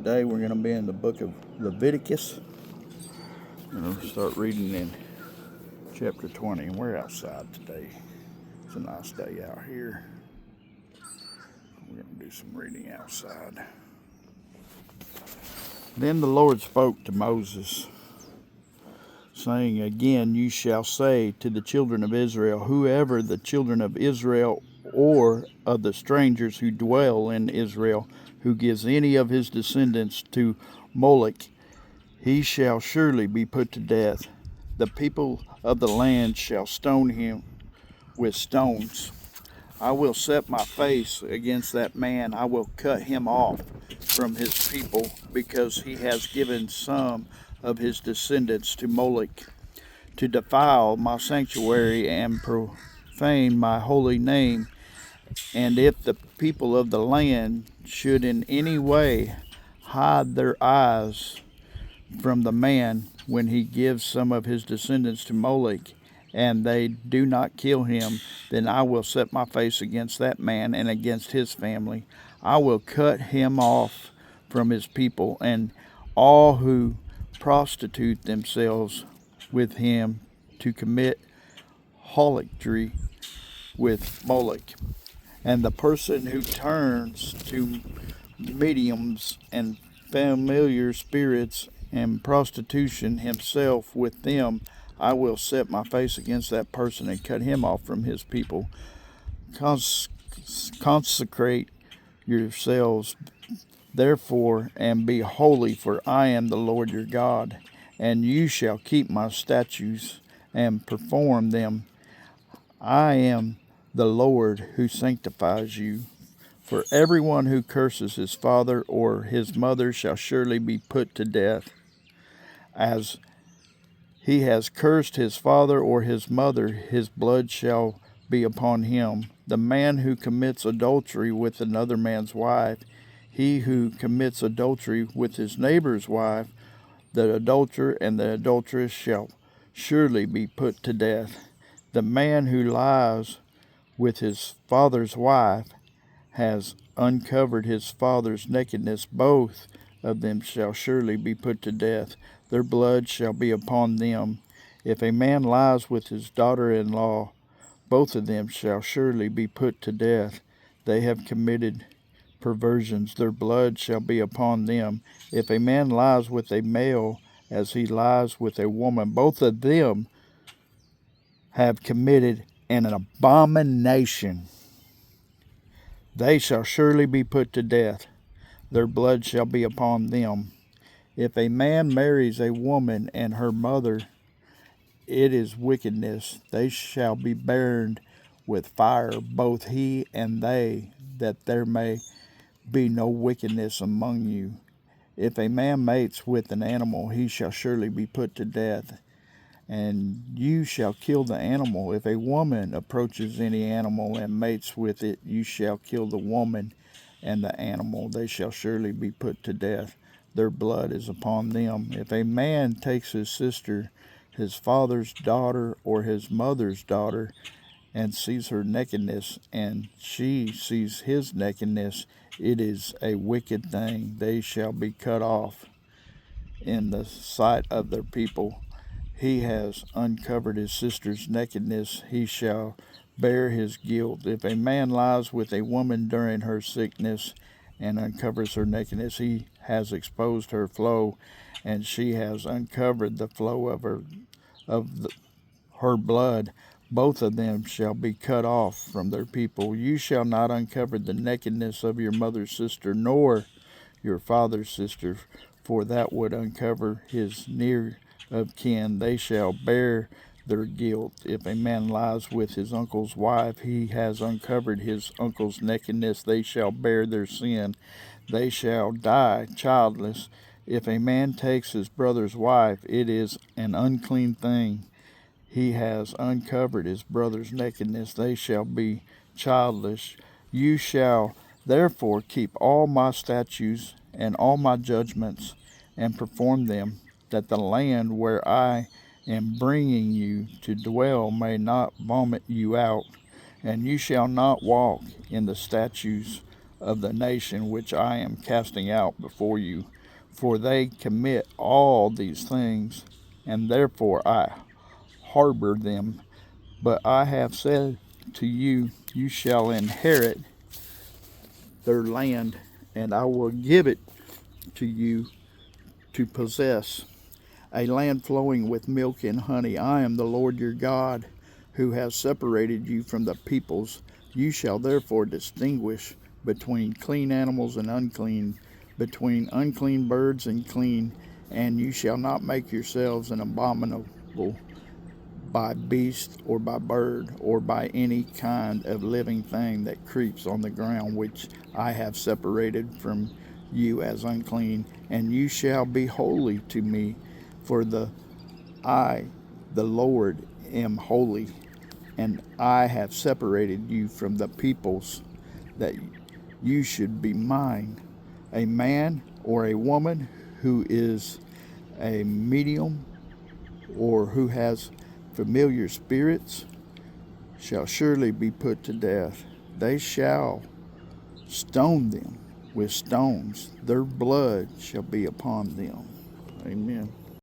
Today we're going to be in the book of Leviticus. We're going to start reading in chapter 20. And we're outside today. It's a nice day out here. We're going to do some reading outside. Then the Lord spoke to Moses, saying, Again you shall say to the children of Israel, whoever the children of Israel or of the strangers who dwell in Israel, who gives any of his descendants to Moloch, he shall surely be put to death. The people of the land shall stone him with stones. I will set my face against that man. I will cut him off from his people, because he has given some of his descendants to Moloch, to defile my sanctuary and profane my holy name. And if the people of the land should in any way hide their eyes from the man when he gives some of his descendants to Moloch, and they do not kill him, then I will set my face against that man and against his family. I will cut him off from his people, and all who prostitute themselves with him to commit harlotry with Moloch. And the person who turns to mediums and familiar spirits and prostitution himself with them, I will set my face against that person and cut him off from his people. Consecrate yourselves therefore and be holy, for I am the Lord your God, and you shall keep my statutes and perform them. I am the Lord who sanctifies you. For everyone who curses his father or his mother shall surely be put to death. As he has cursed his father or his mother, his blood shall be upon him. The man who commits adultery with another man's wife, he who commits adultery with his neighbor's wife, the adulterer and the adulteress shall surely be put to death. The man who lies with his father's wife has uncovered his father's nakedness. Both of them shall surely be put to death. Their blood shall be upon them. If a man lies with his daughter-in-law, both of them shall surely be put to death. They have committed perversions. Their blood shall be upon them. If a man lies with a male as he lies with a woman, both of them have committed an abomination. They shall surely be put to death. Their blood shall be upon them. If a man marries a woman and her mother, it is wickedness. They shall be burned with fire, both he and they, that there may be no wickedness among you. If a man mates with an animal, he shall surely be put to death, and you shall kill the animal. If a woman approaches any animal and mates with it, you shall kill the woman and the animal. They shall surely be put to death. Their blood is upon them. If a man takes his sister, his father's daughter, or his mother's daughter, and sees her nakedness, and she sees his nakedness, it is a wicked thing. They shall be cut off in the sight of their people. He has uncovered his sister's nakedness. He shall bear his guilt. If a man lies with a woman during her sickness and uncovers her nakedness, he has exposed her flow, and she has uncovered the flow of her blood. Both of them shall be cut off from their people. You shall not uncover the nakedness of your mother's sister, nor your father's sister, for that would uncover his near of kin. They shall bear their guilt. If a man lies with his uncle's wife, he has uncovered his uncle's nakedness. They shall bear their sin. They shall die childless. If a man takes his brother's wife, it is an unclean thing. He has uncovered his brother's nakedness. They shall be childless. You shall therefore keep all my statutes and all my judgments and perform them, that the land where I am bringing you to dwell may not vomit you out. And you shall not walk in the statutes of the nation which I am casting out before you, for they commit all these things, and therefore I harbor them. But I have said to you, you shall inherit their land, and I will give it to you to possess, a land flowing with milk and honey. I am the Lord your God, who has separated you from the peoples. You shall therefore distinguish between clean animals and unclean, between unclean birds and clean, and you shall not make yourselves an abominable by beast or by bird or by any kind of living thing that creeps on the ground, which I have separated from you as unclean. And you shall be holy to me, for I, the Lord, am holy, and I have separated you from the peoples, that you should be mine. A man or a woman who is a medium or who has familiar spirits shall surely be put to death. They shall stone them with stones. Their blood shall be upon them. Amen.